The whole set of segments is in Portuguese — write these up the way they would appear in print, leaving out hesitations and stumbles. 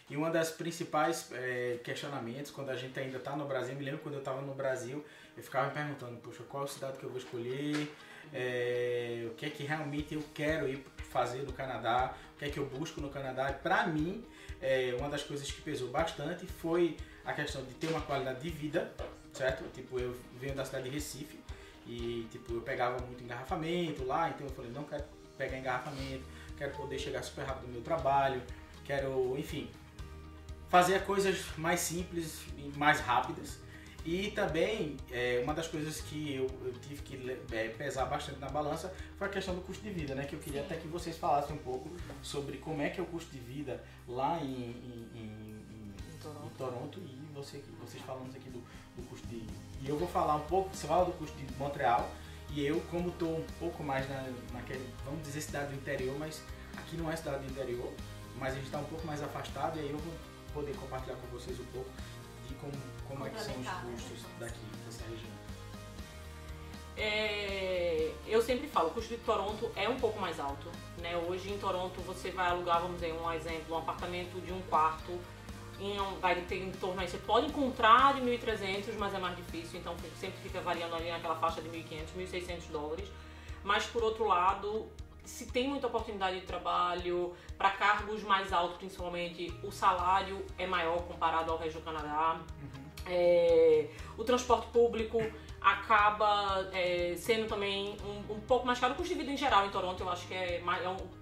E uma das principais questionamentos, quando a gente ainda está no Brasil, me lembro quando eu estava no Brasil, eu ficava me perguntando, poxa, qual cidade que eu vou escolher, o que é que realmente eu quero ir fazer no Canadá, o que é que eu busco no Canadá. Para mim, uma das coisas que pesou bastante foi a questão de ter uma qualidade de vida, certo? Tipo, eu venho da cidade de Recife e tipo, eu pegava muito engarrafamento lá, então eu falei, não quero pegar engarrafamento, quero poder chegar super rápido no meu trabalho, quero, enfim, fazer coisas mais simples e mais rápidas. E também, uma das coisas que eu tive que pesar bastante na balança foi a questão do custo de vida, né? Que eu queria até que vocês falassem um pouco sobre como é que é o custo de vida lá em Toronto e vocês falando aqui do custo de... E eu vou falar um pouco, você fala do custo de Montreal, e eu, como estou um pouco mais naquele, vamos dizer, cidade do interior, mas aqui não é cidade do interior, mas a gente está um pouco mais afastado, e aí eu vou poder compartilhar com vocês um pouco de como é que são os custos daqui, dessa região. Eu sempre falo, o custo de Toronto é um pouco mais alto, né? Hoje em Toronto você vai alugar, vamos dizer, um exemplo, um apartamento de um quarto, vai ter em torno aí, você pode encontrar de 1.300, mas é mais difícil, então sempre fica variando ali naquela faixa de 1.500, 1.600 dólares. Mas por outro lado, se tem muita oportunidade de trabalho, para cargos mais altos principalmente, o salário é maior comparado ao resto do Canadá. O transporte público acaba sendo também um pouco mais caro. O custo de vida em geral em Toronto eu acho que é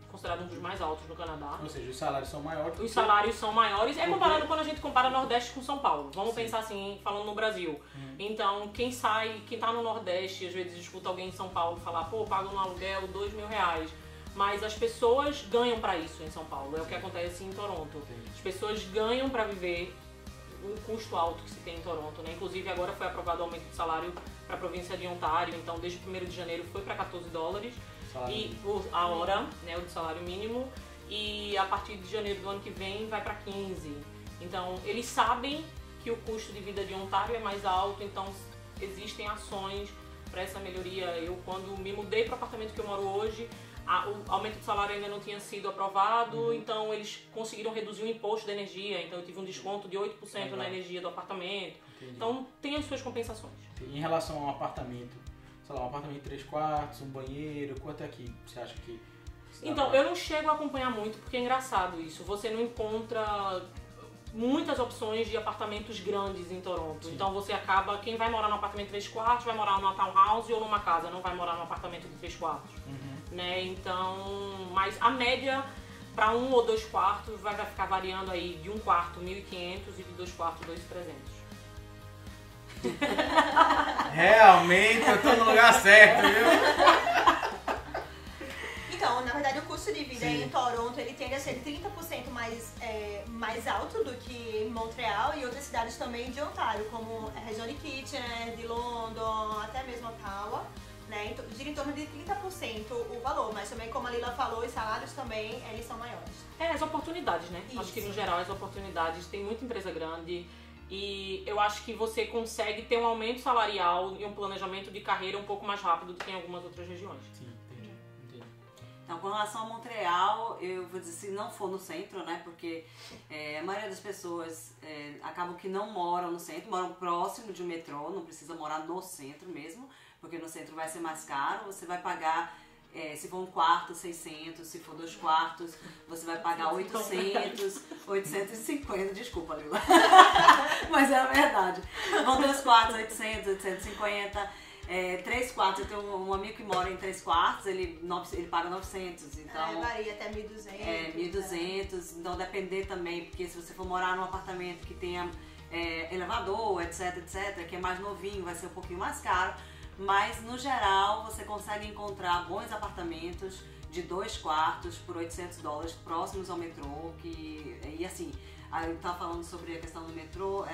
considerado um dos mais altos no Canadá. Ou seja, os salários são maiores. Os salários são maiores. É comparado quando a gente compara Nordeste com São Paulo. Vamos pensar assim, falando no Brasil. Então, quem tá no Nordeste, às vezes escuta alguém em São Paulo falar, pô, pago no aluguel R$2.000. Mas as pessoas ganham pra isso em São Paulo. É o que acontece em Toronto. As pessoas ganham pra viver o custo alto que se tem em Toronto, né? Inclusive agora foi aprovado o aumento de salário para a província de Ontário, então desde 1º de janeiro foi para $14 e a hora, né, o de salário mínimo, e a partir de janeiro do ano que vem vai para 15. Então eles sabem que o custo de vida de Ontário é mais alto, então existem ações para essa melhoria. Eu, quando me mudei para o apartamento que eu moro hoje, o aumento de salário ainda não tinha sido aprovado, então eles conseguiram reduzir o imposto da energia, então eu tive um desconto de 8% na energia do apartamento. Entendi. Então tem as suas compensações. Em relação a um apartamento, sei lá, um apartamento de 3 quartos, um banheiro, quanto é que você acha que... Então, eu não chego a acompanhar muito, porque é engraçado isso, você não encontra muitas opções de apartamentos grandes em Toronto. Sim. Então você acaba, quem vai morar num apartamento de 3 quartos vai morar numa townhouse ou numa casa, não vai morar num apartamento de 3 quartos. Né? Então, mas a média para 1 ou 2 quartos vai ficar variando aí de 1 quarto 1.500 e de 2 quartos 2.300. Realmente eu tô no lugar certo, viu? Então, na verdade, o custo de vida em Toronto ele tende a ser 30% mais alto do que em Montreal e outras cidades também de Ontário, como a região de Kitchener, de London, até mesmo Ottawa. Né? Gira em torno de 30% o valor, mas também, como a Lila falou, os salários também eles são maiores. As oportunidades, né? Isso. Acho que no geral as oportunidades, tem muita empresa grande e eu acho que você consegue ter um aumento salarial e um planejamento de carreira um pouco mais rápido do que em algumas outras regiões. Sim, entendi. Então, com relação a Montreal, eu vou dizer, se não for no centro, né, porque a maioria das pessoas acabam que não moram no centro, moram próximo de um metrô, não precisa morar no centro mesmo, porque no centro vai ser mais caro, você vai pagar, se for um quarto, 600, se for 2 quartos, você vai pagar 800, 850, desculpa, Lila, mas é a verdade. Vão 2 quartos, 800, 850, 3 quartos, eu tenho um amigo que mora em 3 quartos, ele paga 900, então... varia até 1.200. 1.200, então depender também, porque se você for morar num apartamento que tenha elevador, etc, que é mais novinho, vai ser um pouquinho mais caro. Mas no geral você consegue encontrar bons apartamentos de 2 quartos por $800 próximos ao metrô, e assim, eu estava falando sobre a questão do metrô,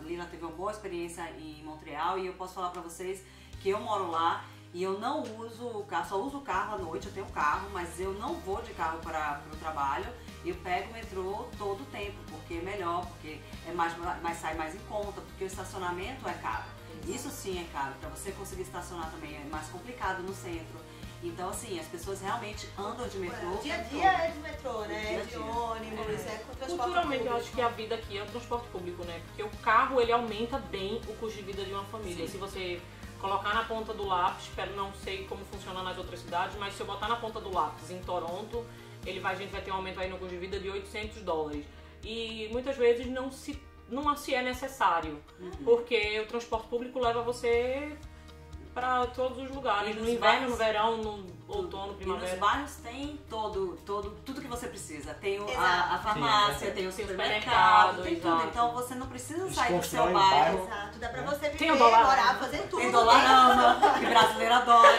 Lila teve uma boa experiência em Montreal e eu posso falar para vocês que eu moro lá e eu não uso o carro, só uso o carro à noite, eu tenho carro, mas eu não vou de carro para o trabalho, eu pego o metrô todo o tempo, porque é melhor, porque sai mais em conta, porque o estacionamento é caro. Isso sim é caro, para você conseguir estacionar também é mais complicado no centro. Então, assim, as pessoas realmente andam de metrô. O dia a dia é de metrô, né? De ônibus, com transporte Culturalmente, público. eu acho que a vida aqui é o transporte público, né? Porque o carro, ele aumenta bem o custo de vida de uma família. Sim. Se você colocar na ponta do lápis, não sei como funciona nas outras cidades, mas se eu botar na ponta do lápis em Toronto, a gente vai ter um aumento aí no custo de vida de $800. E muitas vezes não se é necessário, porque o transporte público leva você para todos os lugares, no inverno, no verão, no outono, primavera. E nos bairros tem tudo que você precisa. Tem Exato. a farmácia, Sim, tem o supermercado, supermercado, tem tudo. exato. Então você não precisa Eles sair do seu constroem bairro. Exato, dá pra você Tem o viver, Dollarama. morar, fazer tudo. Tem Dollarama, que brasileiro adora.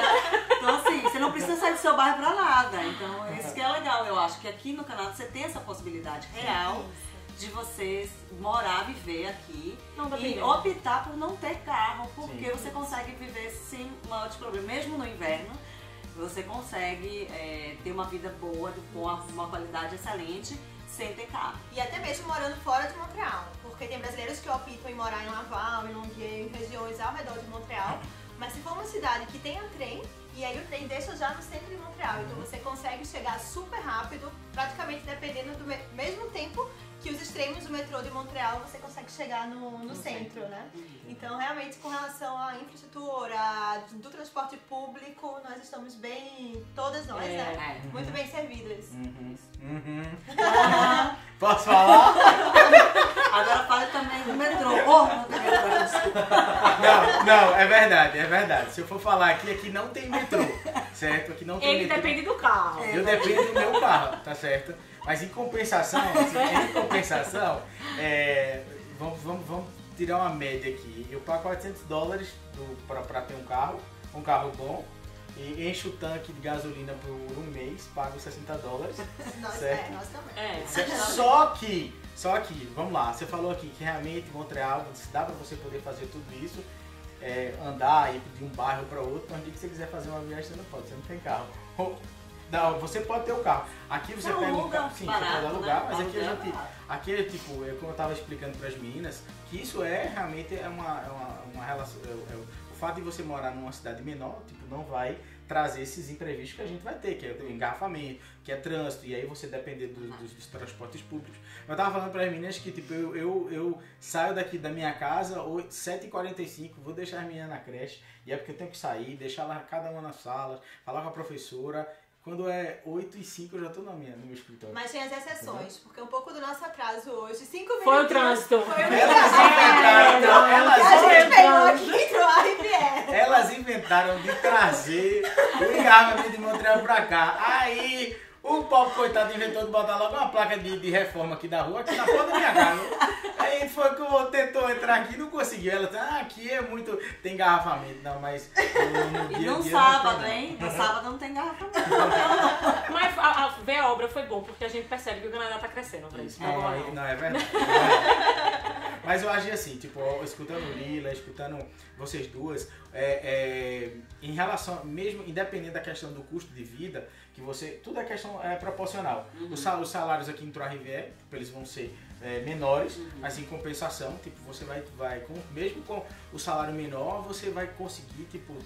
Então assim, você não precisa sair do seu bairro pra nada. Então isso que é legal, eu acho. Que aqui no Canadá você tem essa possibilidade real de você morar, viver aqui Não, e dependendo. optar por não ter carro, porque você consegue viver sem maior problema. Mesmo no inverno, você consegue ter uma vida boa, com uma qualidade excelente, sem ter carro. E até mesmo morando fora de Montreal, porque tem brasileiros que optam em morar em Laval, em Longueuil, em regiões ao redor de Montreal, mas se for uma cidade que tenha trem, e aí o trem deixa já no centro de Montreal, então você consegue chegar super rápido, praticamente dependendo do mesmo tempo que os extremos do metrô de Montreal você consegue chegar no centro, né? Então, realmente, com relação à infraestrutura, do transporte público, nós estamos bem, todas nós, né? Muito bem servidas. Posso falar? Agora fale também do metrô. Não tem metrô, desculpa. Não, é verdade. Se eu for falar aqui não tem metrô, certo? Aqui não tem Ele metrô. depende do carro. Eu dependo do meu carro, tá certo? Mas em compensação, vamos tirar uma média aqui. Eu pago $400 pra ter um carro bom, e encho o tanque de gasolina por um mês, pago $60. Nós, certo? nós também. Só que, vamos lá, você falou aqui que realmente Montreal, dá pra você poder fazer tudo isso, andar, ir de um bairro para outro, mas se você quiser fazer uma viagem, você não pode, você não tem carro. Não, você pode ter o carro. Aqui você pega um carro, sim, barato, você pode alugar, né? mas aqui é tipo, como eu estava explicando para as meninas, que isso realmente uma relação. O fato de você morar numa cidade menor, tipo, não vai trazer esses imprevistos que a gente vai ter, que é o engarrafamento, que é trânsito, e aí você depender dos transportes públicos. Eu tava falando para as meninas que tipo, eu saio daqui da minha casa 7h45, vou deixar as meninas na creche, e é porque eu tenho que sair, deixar lá cada uma na sala, falar com a professora. Quando é 8h05 eu já tô no meu escritório. Mas tem as exceções, porque um pouco do nosso atraso hoje, 5 minutos. Foi o trânsito. Foi o trânsito. Elas inventaram de trazer o engarrafamento de Montreal pra cá. Aí o pobre coitado inventou de botar logo uma placa de reforma aqui da rua, aqui na porta da minha casa. Aí foi que tentou entrar aqui e não conseguiu. Ela disse, aqui é muito. Tem engarrafamento. Não, mas no dia E no dia sábado, não tem, hein? No sábado não tem engarrafamento. Mas ver a obra foi bom, porque a gente percebe que o Canadá tá crescendo, pra isso. Não, é verdade. Mas eu achei assim, tipo, escutando Lila, escutando vocês duas, em relação, mesmo independente da questão do custo de vida, que tudo é questão proporcional. Os salários aqui em Trois-Rivières, eles vão ser menores, mas em compensação, tipo, você vai mesmo com o salário menor, você vai conseguir, tipo,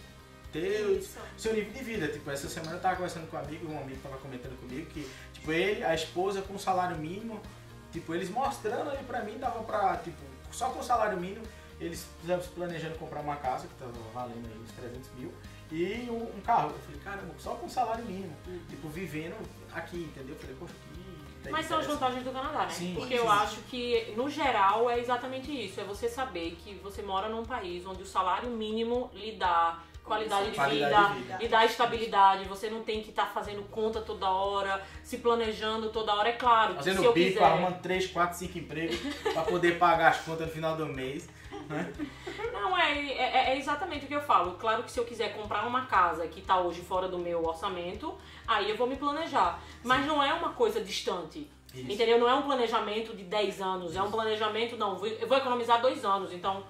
ter o seu nível de vida. Tipo, essa semana eu tava conversando com um amigo tava comentando comigo que, tipo, a esposa com salário mínimo, tipo, eles mostrando ali pra mim, dava pra, tipo, só com o salário mínimo, eles estavam planejando comprar uma casa, que tava valendo aí uns 300 mil, e um carro. Eu falei, caramba, só com o salário mínimo, tipo, vivendo aqui, entendeu? Eu falei, poxa, que... Mas são as vantagens do Canadá, né? Sim, porque sim. eu acho que, no geral, é exatamente isso. É você saber que você mora num país onde o salário mínimo lhe dá qualidade de vida, lhe dá estabilidade. Você não tem que estar fazendo conta toda hora, se planejando toda hora. É claro que se fazendo eu bico, quiser... arrumando 3, 4, 5 empregos pra poder pagar as contas no final do mês. Né? Não, é exatamente o que eu falo. Claro que se eu quiser comprar uma casa que tá hoje fora do meu orçamento, aí eu vou me planejar. Mas não é uma coisa distante. Isso. Entendeu? Não é um planejamento de 10 anos. É um planejamento, eu vou economizar 2 anos. Então,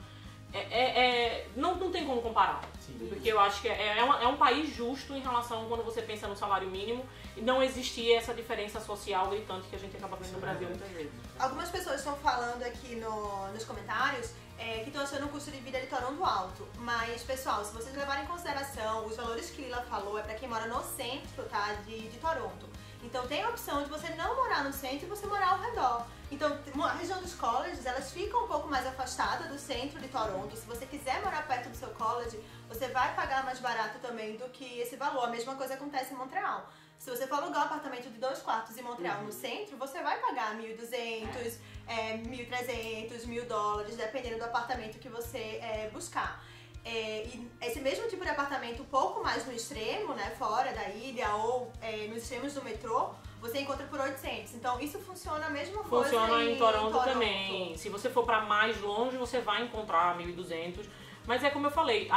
não tem como comparar. Sim. Porque eu acho que é um país justo em relação quando você pensa no salário mínimo. E não existia essa diferença social gritante que a gente acaba vendo no Brasil muitas vezes. Algumas pessoas estão falando aqui nos comentários que estão achando o custo de vida de Toronto alto. Mas, pessoal, se vocês levarem em consideração os valores que Lila falou, é para quem mora no centro, tá, de Toronto. Então tem a opção de você não morar no centro e você morar ao redor. Então a região dos colleges, elas ficam um pouco mais afastadas do centro de Toronto. Se você quiser morar perto do seu college, você vai pagar mais barato também do que esse valor. A mesma coisa acontece em Montreal. Se você for alugar um apartamento de 2 quartos em Montreal, no centro, você vai pagar 1.200, 1.300, $1.000, dependendo do apartamento que você buscar. E esse mesmo tipo de apartamento um pouco mais no extremo, né, fora da ilha ou nos extremos do metrô, você encontra por 800. Então isso funciona a mesma coisa funciona em Toronto também. Se você for para mais longe, você vai encontrar 1.200. Mas é como eu falei,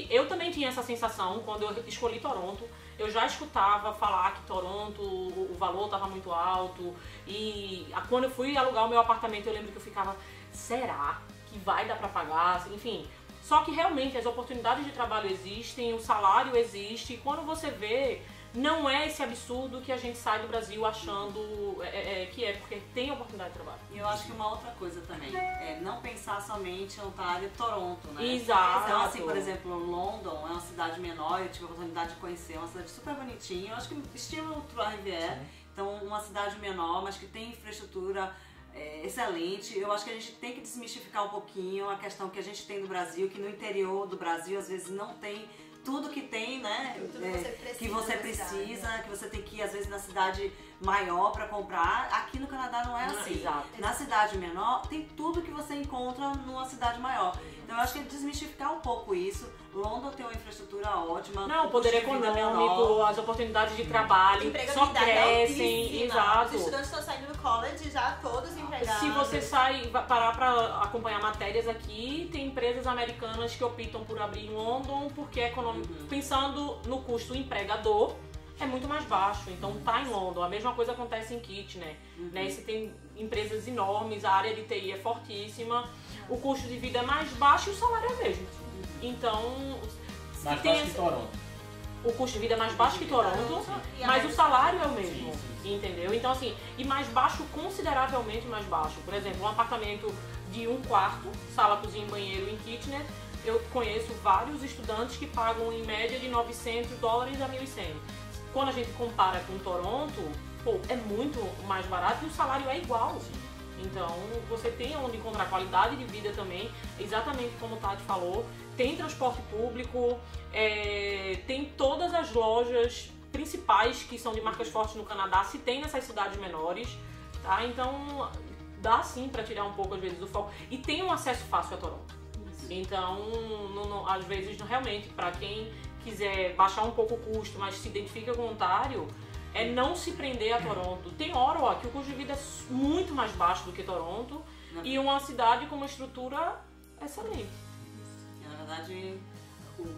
eu também tinha essa sensação quando eu escolhi Toronto. Eu já escutava falar que Toronto, o valor estava muito alto. E quando eu fui alugar o meu apartamento, eu lembro que eu ficava, será que vai dar para pagar? Enfim. Só que realmente as oportunidades de trabalho existem, o salário existe, e quando você vê, não é esse absurdo que a gente sai do Brasil achando que é, porque tem oportunidade de trabalho. E eu acho que uma outra coisa também, é não pensar somente em Ontário e Toronto, né? Exato. Então, assim, por exemplo, London é uma cidade menor, eu tive a oportunidade de conhecer, é uma cidade super bonitinha, eu acho que estilo Trois-Rivières, então uma cidade menor, mas que tem infraestrutura excelente. Eu acho que a gente tem que desmistificar um pouquinho a questão que a gente tem no Brasil, que no interior do Brasil às vezes não tem tudo que tem, né? Que você precisa, que você tem que ir às vezes na cidade maior para comprar. Aqui no Canadá não é assim. Exato. Na cidade menor tem tudo que você encontra numa cidade maior. Então eu acho que é desmistificar um pouco isso. London tem uma infraestrutura ótima. Não, o poder econômico, as oportunidades de trabalho só crescem. Exato. Os estudantes estão saindo do college já todos empregados. Se você parar para acompanhar matérias aqui, tem empresas americanas que optam por abrir em London porque é econômico, pensando no custo empregador, é muito mais baixo. Então tá em London. A mesma coisa acontece em Kitchener. Né? Você tem empresas enormes, a área de TI é fortíssima, o custo de vida é mais baixo e o salário é o mesmo. Então, mais baixo que Toronto. O custo de vida é mais baixo que Toronto, mas o salário é o mesmo, entendeu? Então assim, e mais baixo, consideravelmente mais baixo. Por exemplo, um apartamento de 1 quarto, sala, cozinha e banheiro em Kitchener, eu conheço vários estudantes que pagam em média de $900 a $1.100. Quando a gente compara com Toronto, pô, é muito mais barato e o salário é igual. Então, você tem onde encontrar qualidade de vida também, exatamente como o Tati falou. Tem transporte público, tem todas as lojas principais que são de marcas fortes no Canadá, se tem nessas cidades menores, tá? Então, dá sim para tirar um pouco, às vezes, do foco. E tem um acesso fácil a Toronto. Então, às vezes, realmente, para quem quiser baixar um pouco o custo, mas se identifica com o Ontário, é não se prender a Toronto. Tem Ottawa, que o custo de vida é muito mais baixo do que Toronto, e uma cidade com uma estrutura excelente. Na verdade,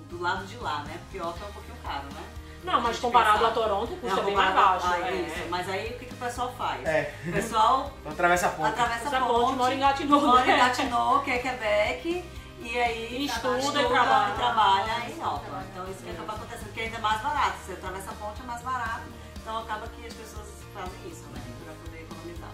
do lado de lá, né? Porque Ottawa é um pouquinho caro, né? Não, mas comparado a Toronto, o custo é bem mais baixo. Isso. Mas aí o que o pessoal faz? O pessoal atravessa a ponte. Atravessa a ponte, mora em Gatineau, que é Quebec, e aí estuda e trabalha em Ottawa. Então isso que acaba acontecendo, porque ainda é mais barato. Você atravessa a ponte, é mais barato. Então acaba que as pessoas fazem isso, né? Para poder economizar.